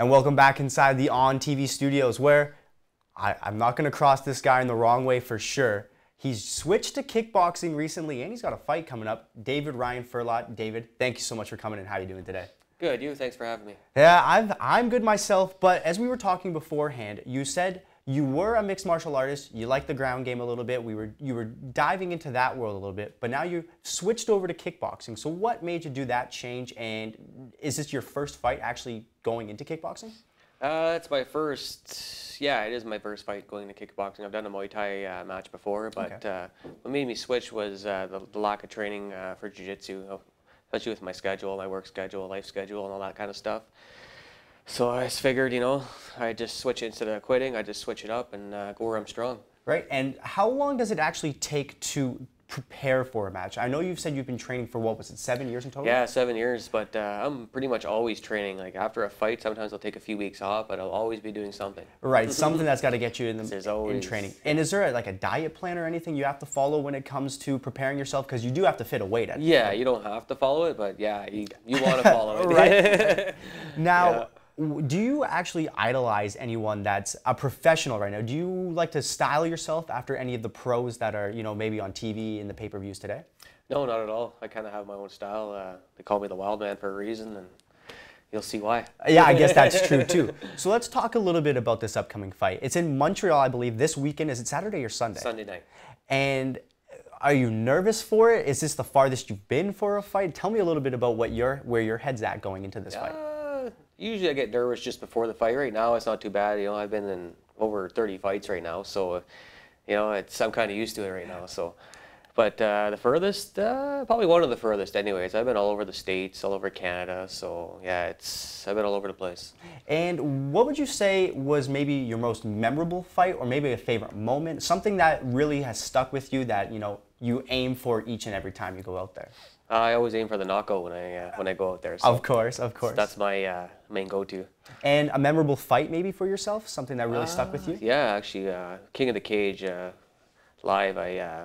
And welcome back inside the On TV studios where I'm not going to cross this guy in the wrong way for sure. He's switched to kickboxing recently and he's got a fight coming up. David Ryan Firlotte. David, thank you so much for coming in. How are you doing today? Good, you. Thanks for having me. Yeah, I'm good myself, but as we were talking beforehand, you said you were a mixed martial artist, you liked the ground game a little bit, you were diving into that world a little bit, but now you switched over to kickboxing. So what made you do that change, and is this your first fight actually going into kickboxing? It's my first, yeah, it is my first fight going to kickboxing. I've done a Muay Thai match before, but what made me switch was the lack of training for jiu-jitsu, especially with my schedule, my work schedule, life schedule, and all that kind of stuff. So I just figured, you know, I just switch instead of quitting, I just switch it up and go where I'm strong. Right, and how long does it actually take to prepare for a match? I know you've said you've been training for, what was it, 7 years in total? Yeah, 7 years, but I'm pretty much always training. Like after a fight, sometimes I'll take a few weeks off, but I'll always be doing something. Right, something that's got to get you in training. And is there like a diet plan or anything you have to follow when it comes to preparing yourself? Because you do have to fit a weight at Yeah, you don't have to follow it, but yeah, you want to follow it. Right. Now, do you actually idolize anyone that's a professional right now? Do you like to style yourself after any of the pros that are, you know, maybe on TV in the pay-per-views today? No, not at all. I kind of have my own style. They call me the Wild Man for a reason, and you'll see why. Yeah, I guess that's true too. So let's talk a little bit about this upcoming fight. It's in Montreal, I believe, this weekend. Is it Saturday or Sunday? Sunday night. And are you nervous for it? Is this the farthest you've been for a fight? Tell me a little bit about where your head's at going into this fight. Usually I get nervous just before the fight. Right now it's not too bad. You know, I've been in over 30 fights right now, so you know, I'm kind of used to it right now. So, but the furthest, probably one of the furthest, anyways. I've been all over the States, all over Canada. So yeah, I've been all over the place. And what would you say was maybe your most memorable fight, or maybe a favorite moment, something that really has stuck with you that you aim for each and every time you go out there? I always aim for the knockout when I go out there. So of course. So that's my main go-to. And a memorable fight maybe for yourself, something that really stuck with you? Yeah, actually, King of the Cage live. I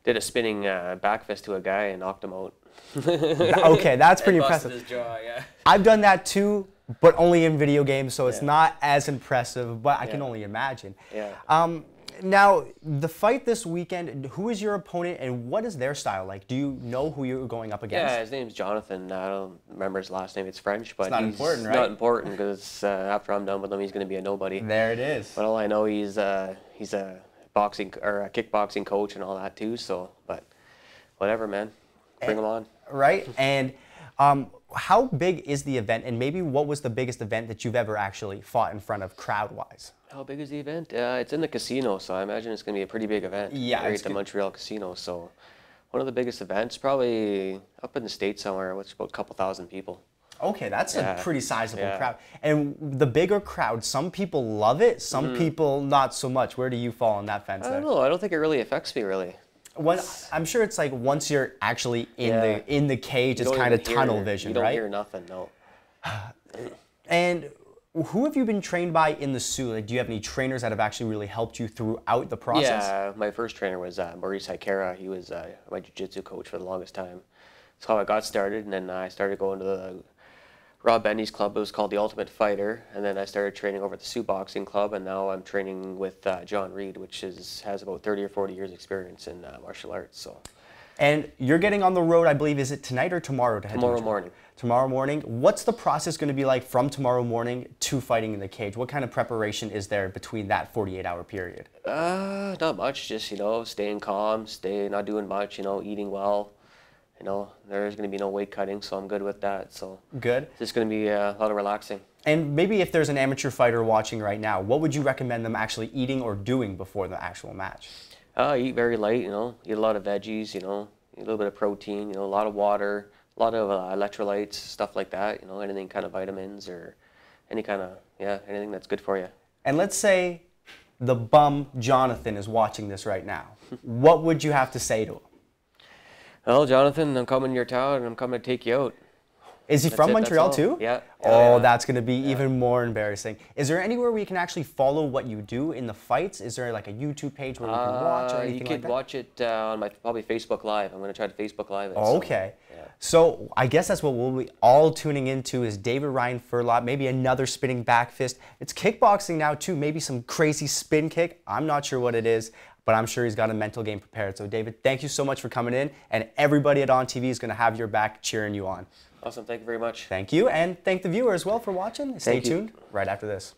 did a spinning back fist to a guy and knocked him out. Okay, that's pretty impressive. His jaw, yeah. I've done that too, but only in video games, so it's not as impressive. But I can only imagine. Yeah. Now, the fight this weekend, who is your opponent and what is their style like? Do you know who you're going up against? Yeah, his name's Jonathan. I don't remember his last name. It's French, but it's not important, right? Not important because after I'm done with him, he's going to be a nobody. There it is. But all I know, he's a boxing or a kickboxing coach and all that too. So, but whatever, man, bring him on. Right, and how big is the event, and maybe what was the biggest event that you've ever actually fought in front of crowd-wise? How big is the event? It's in the casino, so I imagine it's going to be a pretty big event. Yeah, right at the Montreal casino. So one of the biggest events, probably up in the States somewhere, which is about a couple thousand people. Okay, that's a pretty sizable crowd. And the bigger crowd, some people love it, some people not so much. Where do you fall on that fence? I don't know. I don't think it really affects me, really. I'm sure it's like once you're actually in the cage, it's kind of tunnel vision, right? You don't hear nothing, no. And who have you been trained by in the suit? Like, do you have any trainers that have actually really helped you throughout the process? Yeah, my first trainer was Maurice Hikera. He was my jiu-jitsu coach for the longest time. That's how I got started, and then I started going to the Rob Bendy's club. It was called the Ultimate Fighter, and then I started training over at the Sioux Boxing Club, and now I'm training with John Reed, which has about 30 or 40 years experience in martial arts. So. And you're getting on the road, I believe, is it tonight or tomorrow? Tomorrow morning. Tomorrow morning. What's the process going to be like from tomorrow morning to fighting in the cage? What kind of preparation is there between that 48-hour period? Not much, just, you know, staying calm, not doing much, you know, eating well. You know, there's going to be no weight cutting, so I'm good with that. So good. It's just going to be a lot of relaxing. And maybe if there's an amateur fighter watching right now, what would you recommend them actually eating or doing before the actual match? Eat very light, you know, eat a lot of veggies, you know, eat a little bit of protein, you know, a lot of water, a lot of electrolytes, stuff like that, you know, anything kind of vitamins or any kind of, anything that's good for you. And let's say the bum Jonathan is watching this right now. What would you have to say to him? Well, Jonathan, I'm coming to your town and I'm coming to take you out. Is he from Montreal too? Yeah. Oh, that's going to be even more embarrassing. Is there anywhere we can actually follow what you do in the fights? Is there like a YouTube page where we can watch or anything like that? You could watch it on my probably Facebook Live. I'm going to try to Facebook Live it. Oh, okay. So I guess that's what we'll be all tuning into is David Ryan Firlotte, maybe another spinning back fist. It's kickboxing now too, maybe some crazy spin kick. I'm not sure what it is, but I'm sure he's got a mental game prepared. So David, thank you so much for coming in, and everybody at On TV is going to have your back cheering you on. Awesome, thank you very much. Thank you, and thank the viewer as well for watching. Stay tuned right after this.